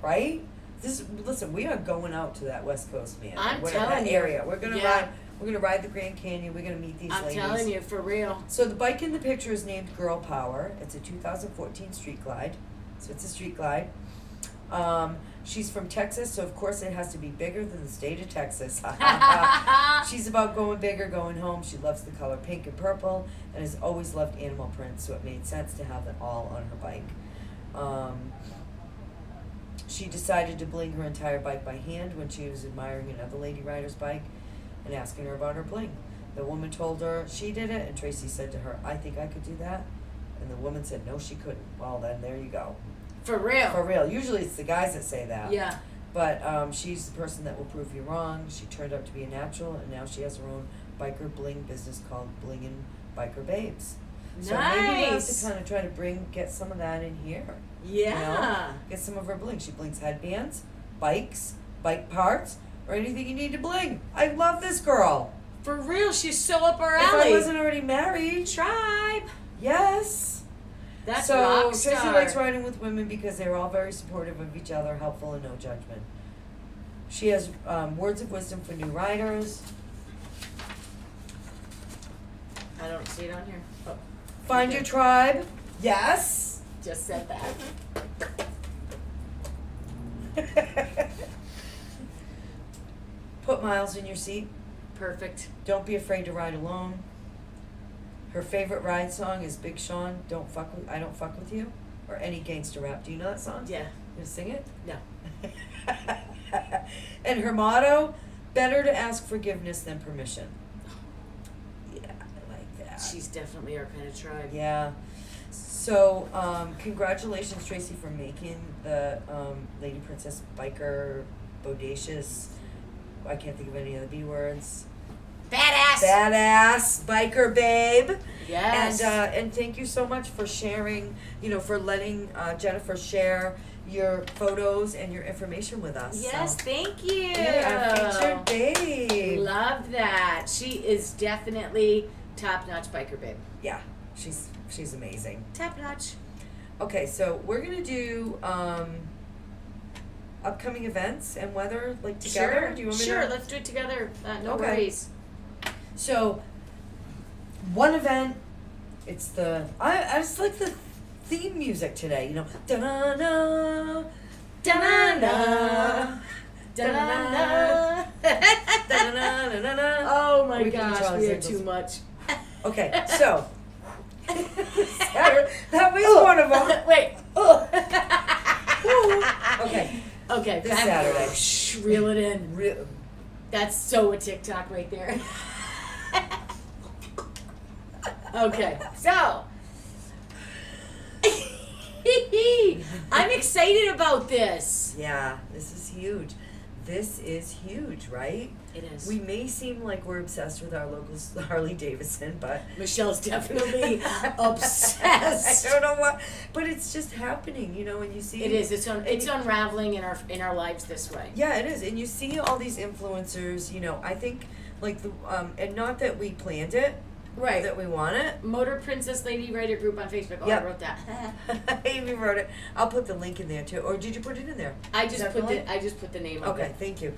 Right? Listen, we are going out to that West Coast, man. I'm Whatever, telling that you. area. We're gonna Yeah. ride. We're gonna ride the Grand Canyon. We're gonna meet these I'm ladies. telling you, for real. So the bike in the picture is named Girl Power. It's a 2014 Street Glide. So it's a Street Glide. She's from Texas, so of course it has to be bigger than the state of Texas. She's about going big or going home. She loves the color pink and purple and has always loved animal print, so it made sense to have it all on her bike. She decided to bling her entire bike by hand when she was admiring another lady rider's bike and asking her about her bling. The woman told her she did it, and Tracy said to her, I think I could do that. And the woman said, no, she couldn't. Well, then there you go. For real. For real. Usually it's the guys that say that. Yeah. But she's the person that will prove you wrong. She turned out to be a natural, and now she has her own biker bling business called Blingin' Biker Babes. So maybe we'll have to kind of try to get some of that in here. Yeah. You know? Get some of her bling. She blings headbands, bikes, bike parts, or anything you need to bling. I love this girl. For real, she's so up our If alley. I wasn't already married, Tribe. yes. That's So rock star. Tracy likes riding with women because they're all very supportive of each other, helpful, and no judgment. She has words of wisdom for new riders. I don't see it on here. Oh, Find your tribe. Yes. just said that. Put miles in your seat. Perfect. Don't be afraid to ride alone. Her favorite ride song is Big Sean, I Don't Fuck With You, or any gangster rap. Do you know that song? Yeah. You gonna sing it? No. And her motto, better to ask forgiveness than permission. Yeah, I like that. She's definitely our kind of tribe. Yeah. So, congratulations, Tracy, for making the Lady Princess Biker Bodacious. I can't think of any of the B words. Badass biker babe. Yes. And thank you so much for sharing, for letting Jennifer share your photos and your information with us. Yes, So, thank you. yeah, our featured babe. Love that. She is definitely top-notch biker babe. Yeah, she's amazing. Top-notch. Okay, so we're gonna do upcoming events and weather together. Sure. Do you want me Sure, to? let's do it together. No Okay. worries. So, one event, it's I just like the theme music today, da-na-na, da-na-na, Da-na-na. da-na-na-na-na. Oh my We can do gosh, Charlie's we are Angels. too much. Okay, so, that was one of them. Wait. Okay, Okay, This back- Saturday. Shh, reel it in. That's so a TikTok right there. Okay, so I'm excited about this. yeah, this is huge. This is huge, right? It is. We may seem like we're obsessed with our local Harley Davidson, but Michelle's definitely obsessed. I don't know what, but it's just happening, and you see It is. It's unraveling in our lives this way. Yeah, it is, and you see all these influencers. I think and not that we planned it, Right. that we want it. Motor Princess Lady Writer Group on Facebook. Oh, Yep. I wrote that. Amy wrote it. I'll put the link in there too, or did you put it in there? I Is just that put the link? I just put the name of Okay, it. thank you.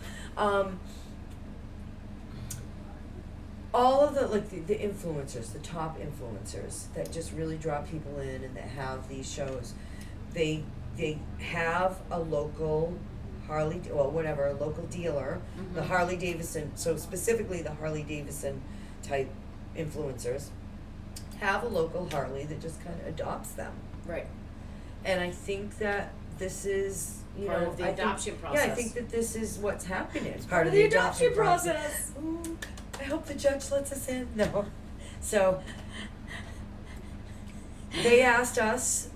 All of the influencers, the top influencers that just really draw people in and that have these shows, they have a local Harley, well, whatever, a local dealer, the Mhm. Harley Davidson, so specifically the Harley Davidson type influencers, have a local Harley that just kind of adopts them. Right. And I think that this is, you Part know, of the I think- adoption Yeah, I process. think that this is what's happening. It's Part of the adoption process. Ooh, I hope the judge lets us in. No. So they asked us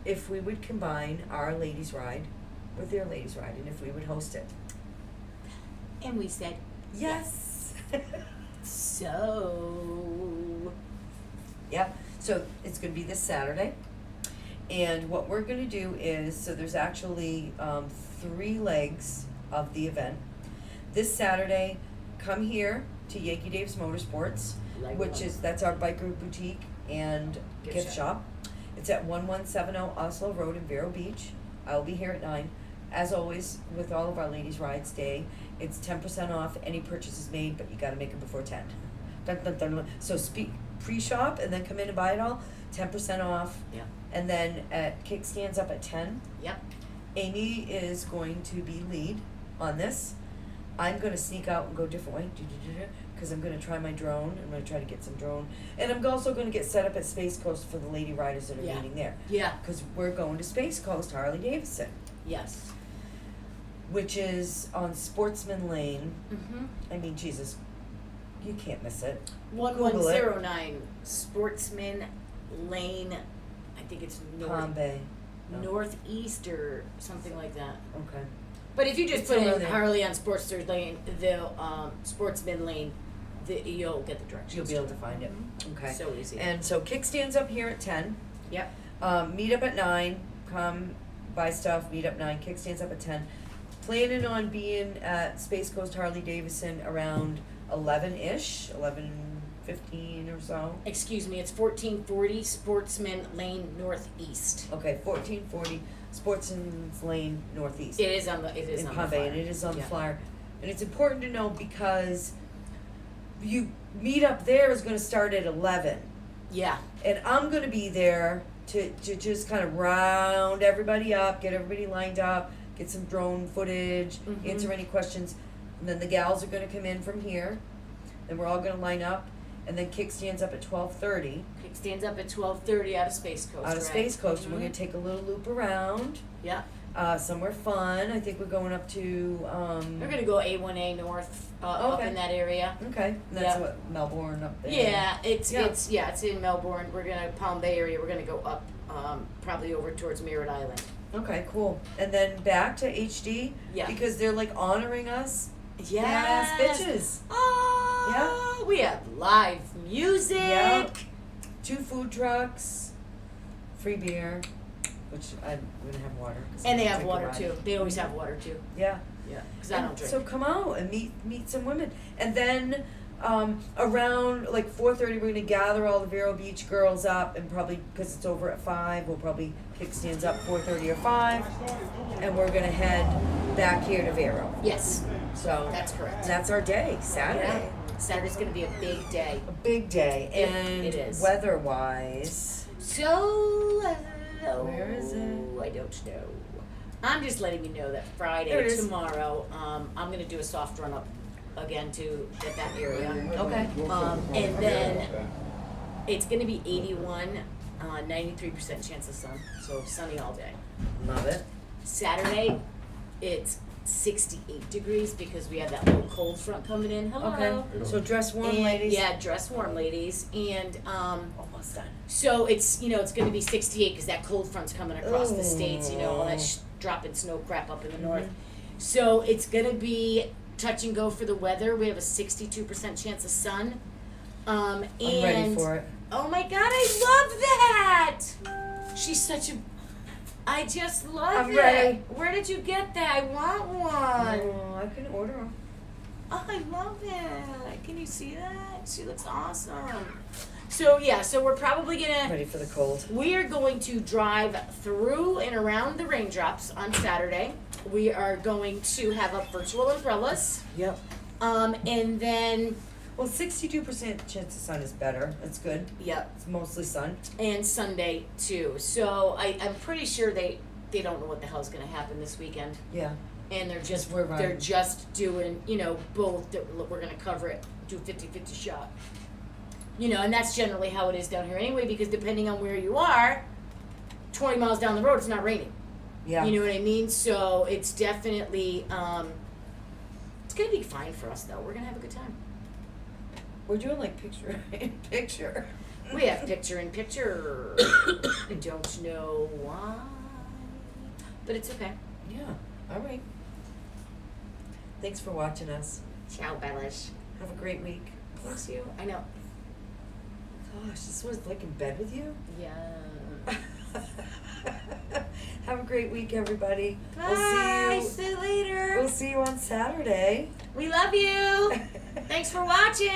if we would combine our ladies' ride with their ladies' ride and if we would host it. And we said, Yes. so. Yep. So it's going to be this Saturday. And what we're going to do is, so there's actually 3 legs of the event. This Saturday, come here to Yankee Dave's Motorsports, Leg which one. is, that's our biker boutique and gift shop. It's at 1170 Oslo Road in Vero Beach. I'll be here at 9. As always, with all of our Ladies Rides Day, it's 10% off any purchases made, but you gotta make them before 10. Dun, dun, dun, dun. So pre-shop and then come in and buy it all, 10% off. Yeah. And then at kickstands up at 10. Yep. Amy is going to be lead on this. I'm gonna sneak out and go a different way, because I'm gonna try my drone. I'm gonna try to get some drone, and I'm also gonna get set up at Space Coast for the lady riders that are Yeah. meeting there. Yeah. Because we're going to Space Coast Harley Davidson, Yes. which is on Sportsman Lane. Mm-hmm. I mean, Jesus, you can't miss it. 1109 Sportsman Lane. I think it's Palm Bay. No. northeast or something like that. Okay. But if you just It's put around in there. Harley on Sportster Lane, the Sportsman Lane, you'll get the directions. You'll be able to find it. Okay. So easy. And so kickstands up here at 10. Yep. Meet up at 9. Come buy stuff. Meet up 9. Kickstands up at 10. Planning on being at Space Coast Harley Davidson around 11-ish, 11:15 or so. Excuse me, it's 1440 Sportsman Lane Northeast. Okay, 1440 Sportsman's Lane Northeast. It is on the in on Palm the Bay, flyer. and it is on the Yeah. flyer. And it's important to know because you meet up there is going to start at 11, Yeah. and I'm going to be there to just kind of round everybody up, get everybody lined up, get some drone footage, Mhm. answer any questions, and then the gals are going to come in from here, and we're all going to line up, and then kickstands up at 12:30 Kickstands up at 12:30 out of Space Coast. out of right? Space Coast, and we're Mhm. going to take a little loop around. Yeah. Somewhere fun. I think we're going up to We're gonna go A1A North up Okay. in that area. okay, and that's Yeah. what Melbourne up there. Yeah, it's Yeah. it's in Melbourne. We're gonna Palm Bay area. We're gonna go up probably over towards Merritt Island. Okay, cool. And then back to HD Yeah. because they're like honoring us. Yes. Bitches. Oh, we have live music. Yeah. 2 food trucks, free beer, which I'm gonna have water. 'cause I And they don't have drink water a lot. too. They always have water too. Yeah. Yeah, because I And don't drink. So come out and meet some women, and then around like 4:30 we're gonna gather all the Vero Beach girls up, and probably because it's over at 5, we'll probably kickstands up 4:30 or 5, and we're gonna head back here to Vero. Yes, So that's correct. that's our day, Saturday. Yeah. Saturday's gonna be a big day. A big day, and It is. weather-wise, So, Where is it? I don't know. I'm just letting you know that There it Friday, is. tomorrow, I'm gonna do a soft run up again to at that area. okay. And then it's gonna be 81, 93% chance of sun, so sunny all day. Love it. Saturday, it's 68 degrees because we have that little cold front coming in. Hello. Okay, so dress warm, And, ladies. yeah, dress warm, ladies. And Almost done. so it's it's going to be 68 because that cold front's coming across the states. All that Oh. dropping snow crap up in the Mm-hmm. north. So it's going to be touch and go for the weather. We have a 62% chance of sun. And I'm ready for it. oh my God, I love that! She's such a. I just love I'm it. ready. Where did you get that? I want one. Oh, I can order them. Oh, I love it. Can you see that? She looks awesome. So yeah, so we're probably gonna. Ready for the cold. We are going to drive through and around the raindrops on Saturday. We are going to have up virtual umbrellas. Yep. And then, Well, 62% chance of sun is better. That's good. yep, It's mostly sun. and Sunday too. So I'm pretty sure they don't know what the hell's gonna happen this weekend, Yeah. and they're just We're running. they're just doing, you know, both. We're gonna cover it, do 50-50 shot. You know, and that's generally how it is down here anyway, because depending on where you are, 20 miles down the road, it's not raining. Yeah. You know what I mean? So it's definitely, it's gonna be fine for us though. We're gonna have a good time. We're doing like picture in picture. We have picture in picture. I don't know why, but it's okay. Yeah. All right. Thanks for watching us. Ciao, Bellish. Have a great week. Bless you. I know. Gosh, this was like in bed with you. Yeah. Have a great week, everybody. Bye. See you later. We'll see you on Saturday. We love you. Thanks for watching.